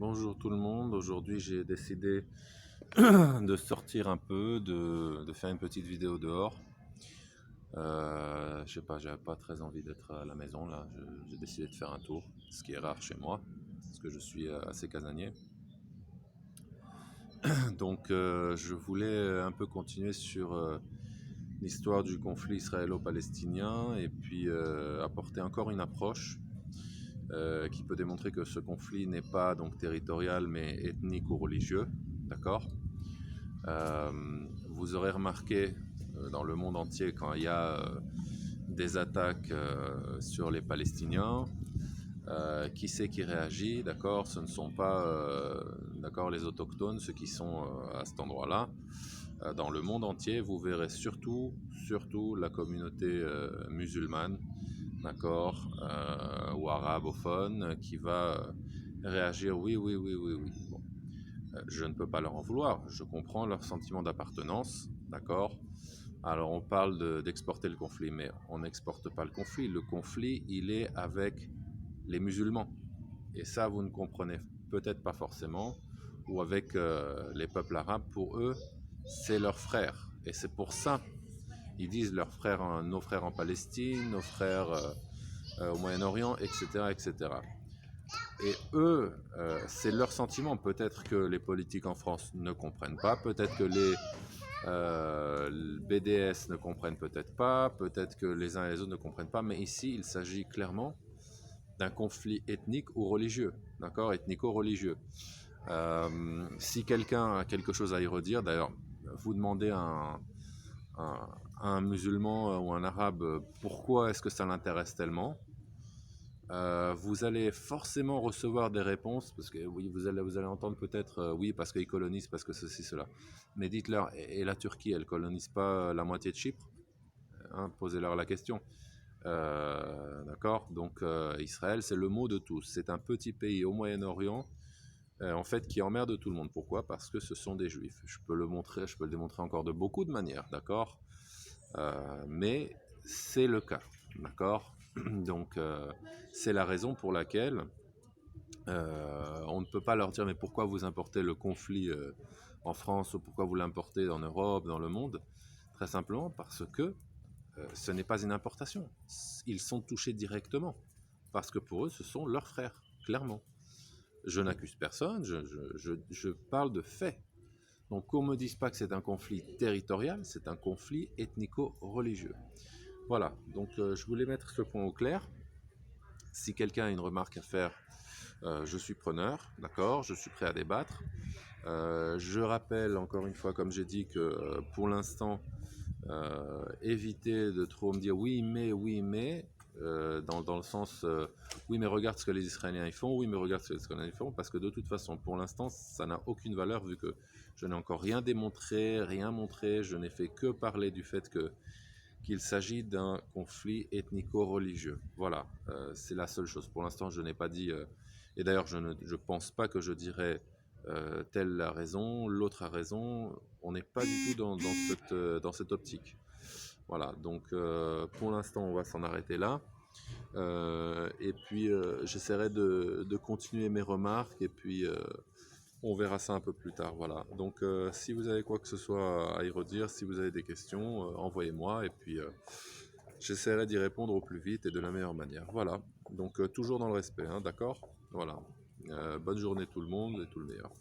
Bonjour tout le monde, aujourd'hui j'ai décidé de sortir un peu, de faire une petite vidéo dehors. Je sais pas, j'avais pas très envie d'être à la maison là, j'ai décidé de faire un tour, ce qui est rare chez moi, parce que je suis assez casanier. Donc je voulais un peu continuer sur l'histoire du conflit israélo-palestinien et puis apporter encore une approche qui peut démontrer que ce conflit n'est pas donc territorial mais ethnique ou religieux, d'accord? Euh, Vous aurez remarqué dans le monde entier quand il y a des attaques sur les Palestiniens, qui c'est qui réagit, d'accord? Ce ne sont pas d'accord, les autochtones, ceux qui sont à cet endroit-là. Dans le monde entier, vous verrez surtout la communauté musulmane, d'accord, ou arabophone, qui va réagir oui, oui, oui, oui, oui. Bon. Je ne peux pas leur en vouloir, je comprends leur sentiment d'appartenance, d'accord. Alors on parle d'exporter le conflit, mais on n'exporte pas le conflit. Le conflit, il est avec les musulmans. Et ça, vous ne comprenez peut-être pas forcément. Ou avec les peuples arabes, pour eux, c'est leurs frères. Et c'est pour ça, ils disent leurs frères, nos frères en Palestine, nos frères au Moyen-Orient, etc., etc. Et eux, c'est leur sentiment. Peut-être que les politiques en France ne comprennent pas, peut-être que les BDS ne comprennent peut-être pas, peut-être que les uns et les autres ne comprennent pas, mais ici, il s'agit clairement d'un conflit ethnique ou religieux, d'accord, ethnico-religieux. Si quelqu'un a quelque chose à y redire, d'ailleurs, vous demandez un, à un musulman ou un arabe pourquoi est-ce que ça l'intéresse tellement, vous allez forcément recevoir des réponses, parce que oui, vous allez entendre peut-être oui, parce qu'ils colonisent, parce que ceci, cela. Mais dites-leur, et la Turquie, elle colonise pas la moitié de Chypre, hein, posez-leur la question. D'accord. Donc Israël, c'est le mot de tous. C'est un petit pays au Moyen-Orient, en fait, qui emmerde tout le monde. Pourquoi? Parce que ce sont des juifs. Je peux le montrer, je peux le démontrer encore de beaucoup de manières, d'accord. Mais c'est le cas, d'accord. Donc c'est la raison pour laquelle on ne peut pas leur dire mais pourquoi vous importez le conflit en France ou pourquoi vous l'importez en Europe, dans le monde. Très simplement parce que ce n'est pas une importation. Ils sont touchés directement parce que pour eux ce sont leurs frères, clairement. Je n'accuse personne, je parle de faits. Donc qu'on ne me dise pas que c'est un conflit territorial, c'est un conflit ethnico-religieux. Voilà, donc je voulais mettre ce point au clair. Si quelqu'un a une remarque à faire, je suis preneur, d'accord, je suis prêt à débattre. Je rappelle encore une fois, comme j'ai dit, que pour l'instant, éviter de trop me dire oui, mais, dans le sens oui, mais regarde ce que les Israéliens y font, oui, mais regarde ce que les Israéliens y font, parce que de toute façon, pour l'instant, ça n'a aucune valeur vu que je n'ai encore rien démontré, rien montré, je n'ai fait que parler du fait qu'il s'agit d'un conflit ethnico-religieux. Voilà, c'est la seule chose. Pour l'instant, je n'ai pas dit, et d'ailleurs, je pense pas que je dirais telle a raison, l'autre a raison. On n'est pas du tout dans cette optique. Voilà, donc pour l'instant, on va s'en arrêter là. Et puis, j'essaierai de continuer mes remarques et puis on verra ça un peu plus tard. Voilà, donc si vous avez quoi que ce soit à y redire, si vous avez des questions, envoyez-moi et puis j'essaierai d'y répondre au plus vite et de la meilleure manière. Voilà, donc toujours dans le respect, hein, d'accord. Voilà, bonne journée tout le monde et tout le meilleur.